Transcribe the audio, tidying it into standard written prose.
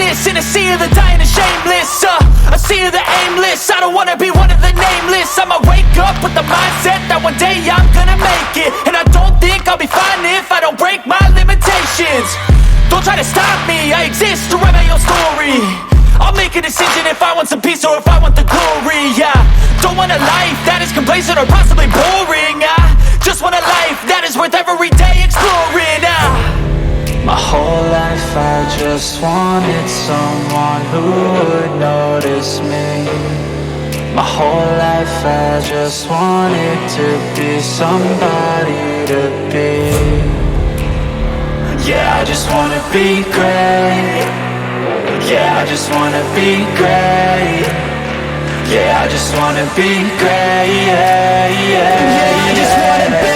famous in a sea of the dying and shameless, a sea of the aimless. I don't wanna be one of the nameless. I'ma wake up with the mindset that one day I'm gonna make it. And I don't think I'll be fine if I don't break my limitations. Don't try to stop me, I exist to write my own story. I'll make a decision if I want some peace or if I want the glory. Yeah, don't want a life that is complacent or possibly boring. I just want a life that is worth every day exploring. My whole life I just wanted someone who would notice me. My whole life I just wanted to be somebody to be. Yeah, I just wanna be great. Yeah, I just wanna be great. Yeah, I just wanna be great. Yeah, I just wanna be